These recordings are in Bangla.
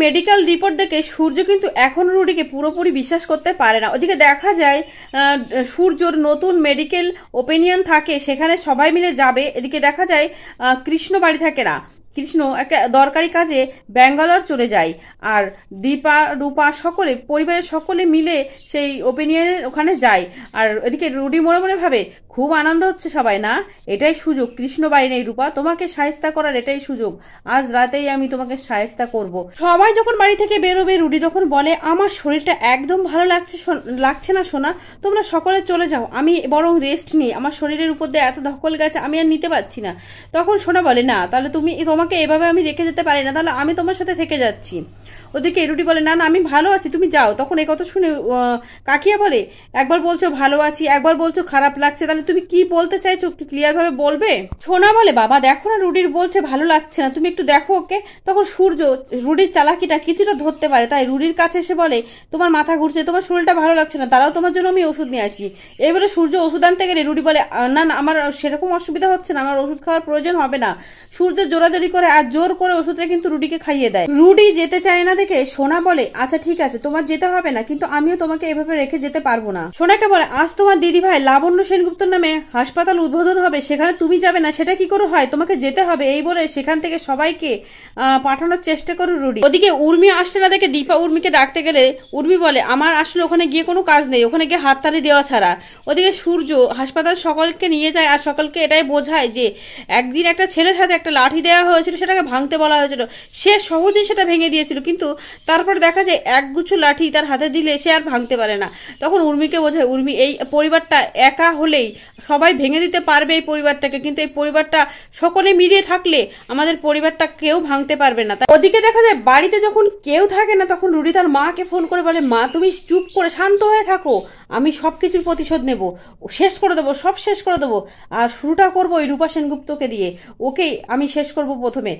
মেডিকেল রিপোর্ট দেখে সূর্য কিন্তু এখন রুডিকে পুরোপুরি বিশ্বাস করতে পারে না। ওদিকে দেখা যায় সূর্যর নতুন মেডিকেল ওপিনিয়ন থাকে, সেখানে সবাই মিলে যাবে। এদিকে দেখা যায় কৃষ্ণ বাড়ি থাকে না, কৃষ্ণ একটা দরকারি কাজে ব্যাঙ্গালোর চলে যায়, আর দীপা রূপা সকলে পরিবারের সকলে মিলে সেই ওপিনিয়নের ওখানে যায়। আর এদিকে রুডি মনে মনে ভাবে খুব আনন্দ হচ্ছে সবাই, না এটাই সুযোগ, কৃষ্ণ বাড়ি নেই রূপা, তোমাকে শায়েস্তা করার এটাই সুযোগ, আজ রাতেই আমি তোমাকে শায়েস্তা করব। সবাই যখন বাড়ি থেকে বেরোবে রুডি তখন বলে আমার শরীরটা একদম ভালো লাগছে না সোনা, তোমরা সকলে চলে যাও, আমি বরং রেস্ট নিই, আমার শরীরের উপর দিয়ে এত ধকল গেছে আমি আর নিতে পারছি না। তখন সোনা বলে না, তাহলে তোমাকে এভাবে আমি রেখে যেতে পারি না, তাহলে আমি তোমার সাথে থেকে যাচ্ছি। ওদিকে রুডি বলে না না আমি ভালো আছি, তুমি যাও। তখন এই কথা শুনে কাকিয়া বলে একবার বলছো ভালো আছি, একবার বলছো খারাপ লাগছে, তাহলে তুমি কি বলতে চাইছো একটু ক্লিয়ার ভাবে বলবে। সোনা বলে বাবা দেখো না রুডির বলছে ভালো লাগছে না, তুমি একটু দেখো ওকে। তখন সূর্য রুডির চালাকিটা কিছুটা ধরতে পারে, তাই রুডির কাছে এসে বলে তোমার মাথা ঘুরছে, তোমার শরীরটা ভালো লাগছে না, তারাও তোমার জন্য আমি ওষুধ নিয়ে আসি। এবারে সূর্য ওষুধ আনতে গেলে রুডি বলে না না আমার সেরকম অসুবিধা হচ্ছে না, আমার ওষুধ খাওয়ার প্রয়োজন হবে না। সূর্য জোরাজোরি করে আর জোর করে ওষুধটা কিন্তু রুডিকে খাইয়ে দেয়। রুডি যেতে চায় না দেখে সোনা বলে আচ্ছা ঠিক আছে তোমার যেতে হবে না, কিন্তু আমিও তোমাকে এভাবে রেখে যেতে পারবো না। সোনাকে বলে আজ তোমার দিদি ভাই লাবণ্য সেনগুপ্তর নামে হাসপাতাল উদ্বোধন হবে, সেখানে তুমি যাবে না, সেটা কি করে হয়, তোমাকে যেতে হবে। এই বলে সেখান থেকে সবাইকে পাঠানোর চেষ্টা করো রুডি। ওদিকে উর্মি আসছে না দেখে দীপা উর্মিকে ডাকতে গেলে উর্মি বলে আমার আসলে ওখানে গিয়ে কোনো কাজ নেই, ওখানে গিয়ে হাততালি দেওয়া ছাড়া। ওদিকে সূর্য হাসপাতাল সকলকে নিয়ে যায় আর সকলকে এটাই বোঝায় যে একদিন একটা ছেলের হাতে একটা লাঠি দেওয়া হয়েছিল, সেটাকে ভাঙতে বলা হয়েছিল, সে সহজেই সেটা ভেঙে দিয়েছিল, কিন্তু তারপর দেখা যায় একগুচ্ছ লাঠি তার হাতে দিলে সে আর ভাঙতে পারে না। তখন উর্মিকে বোঝায় উর্মি এই পরিবারটা একা হলেই সবাই ভেঙে দিতে পারবে এই পরিবারটাকে, কিন্তু এই পরিবারটা সকলে মিলিয়ে থাকলে আমাদের পরিবারটা কেউ ভাঙতে পারবে না। ওদিকে দেখা যায় বাড়িতে যখন কেউ থাকে না তখন রুডি তার মাকে ফোন করে বলে মা তুমি চুপ করে শান্ত হয়ে থাকো, আমি সবকিছুর প্রতিশোধ নেব, শেষ করে দেবো, সব শেষ করে দেবো, আর শুরুটা করবো ওই রূপা সেনগুপ্তকে দিয়ে, ওকেই আমি শেষ করব প্রথমে।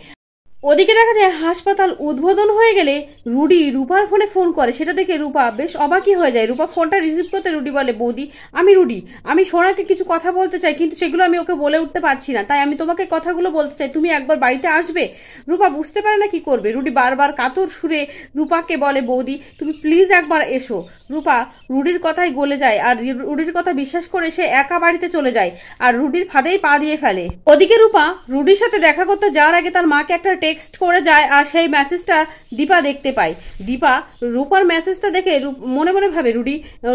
ওদিকে দেখা যায় হাসপাতাল উদ্বোধন হয়ে গেলে রুডি রূপার ফোনে ফোন করে, সেটা দেখে রূপা বেশ অবাকই হয়ে যায়। রূপা ফোনটা রিসিভ করতে রুডি বলে বৌদি আমি রুডি, আমি সোনাকে কিছু কথা বলতে চাই, কিন্তু সেগুলো আমি ওকে বলে উঠতে পারছি না, তাই আমি তোমাকে কথাগুলো বলতে চাই, তুমি একবার বাড়িতে আসবে। রূপা বুঝতে পারে না কি করবে। রুডি বারবার কাতর সুরে রূপাকে বলে বৌদি তুমি প্লিজ একবার এসো। রূপা রুডির কথাই গলে যায় আর রুডির কথা বিশ্বাস করে সে একা বাড়িতে চলে যায় আর রুডির ফাঁদেই পা দিয়ে ফেলে। ওদিকে রূপা রুডির সাথে দেখা করতে যাওয়ার আগে তার মাকে একটা টেক্সট করে যায় আর সেই মেসেজটা দীপা দেখতে পায়। দীপা রূপার মেসেজটা দেখে মনে মনে ভাবে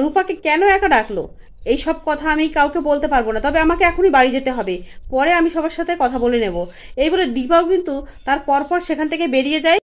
রূপাকে কেন একা ডাকলো, এই সব কথা আমি কাউকে বলতে পারবো না, তবে আমাকে এখনই বাড়ি যেতে হবে, পরে আমি সবার সাথে কথা বলে নেব। এই বলে দীপাও কিন্তু তার পরপর সেখান থেকে বেরিয়ে যায়।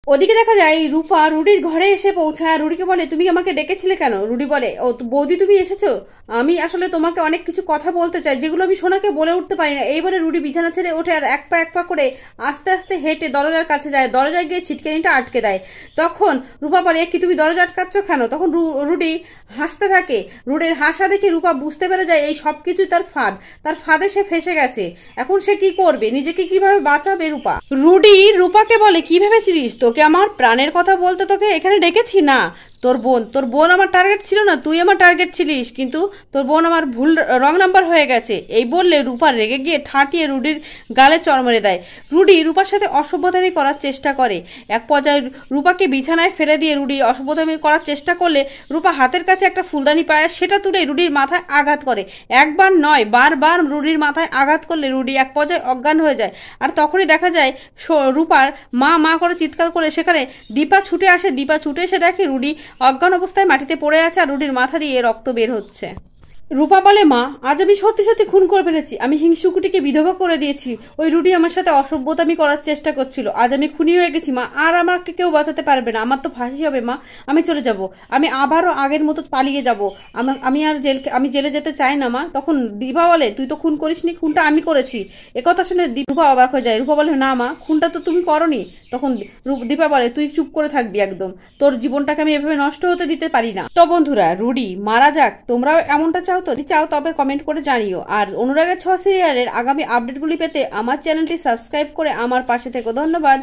ওদিকে দেখা যায় রূপা রুডির ঘরে এসে পৌঁছায়। রুডিকে বলে তুমি আমাকে ডেকেছিলে কেন? রুডি বলে ও বৌদি তুমি এসেছো, আমি আসলে তোমাকে অনেক কিছু কথা বলতে চাই যেগুলো আমি সোনাকে বলে উঠতে পারি না। এইবারে রুডি বিছানা ছেড়ে ওঠে আর এক পা করে আস্তে আস্তে হেঁটে দরজার কাছে যায়, দরজায় গিয়ে ছিটকানিটা আটকে দেয়। তখন রূপা বলে কি তুমি দরজা আটকাচ্ছ কেন? তখন রুডি হাসতে থাকে। রুডির হাসা দেখে রূপা বুঝতে পেরে যায় এই সবকিছু তার ফাঁদে সে ফেসে গেছে। এখন সে কি করবে, নিজেকে কিভাবে বাঁচাবে? রুডি রূপাকে বলে কি ভেবেছিলিস তোকে আমার প্রাণের কথা বলতে তোকে এখানে ডেকেছি? না, তোর বোন আমার টার্গেট ছিল না, তুই আমার টার্গেট ছিলিস, কিন্তু তোর বোন আমার ভুল রং নাম্বার হয়ে গেছে। এই বললে রূপা রেগে গিয়ে ঠাটিয়ে রুডির গালে চড় মেরে দেয়। রুডি রূপার সাথে অসভ্যতামি করার চেষ্টা করে। এক পর্যায়ে রূপাকে বিছানায় ফেলে দিয়ে রুডি অসভ্যতামি করার চেষ্টা করলে রূপা হাতের কাছে একটা ফুলদানি পায়, সেটা তুলে রুডির মাথায় আঘাত করে। একবার নয় বারবার রুডির মাথায় আঘাত করলে রুডি এক পর্যায়ে অজ্ঞান হয়ে যায়। আর তখনই দেখা যায় রূপার মা করে চিৎকার করে সেখানে দীপা ছুটে আসে। দীপা ছুটে এসে দেখে রুডি অজ্ঞান অবস্থায় মাটিতে পড়ে আছে আর রুডির মাথা দিয়ে রক্ত বের হচ্ছে। রূপা বলে মা আজ আমি সত্যি সত্যি খুন করে ফেলেছি, আমি হিংসুকুটিকে বিধবা করে দিয়েছি, ওই রুডি আমার সাথে অসভ্যতামি করার চেষ্টা করছিল, আজ আমি খুনি হয়ে গেছি মা, আর আমাকে কেউ বাঁচাতে পারবে না, আমার তো ফাঁসি হবে মা, আমি চলে যাব, আমি আবারও আগের মতো পালিয়ে যাব, আমি জেলে যেতে চাই না মা। তখন দীপা বলে তুই তো খুন করিসনি, খুনটা আমি করেছি। একথা শুনে রূপা অবাক হয়ে যায়। রূপা বলে না মা, খুনটা তো তুমি করনি। তখন দীপা বলে তুই চুপ করে থাকবি একদম, তোর জীবনটাকে আমি এভাবে নষ্ট হতে দিতে পারি না। তো বন্ধুরা রুডি মারা যাক, তোমরাও এমনটা চাও তো? যদি চাও তবে কমেন্ট করে জানিও। আর অনুরাগের 6 সিরিয়ালের আগামী আপডেটগুলি পেতে আমার চ্যানেলটি সাবস্ক্রাইব করে আমার পাশে থেকো। ধন্যবাদ।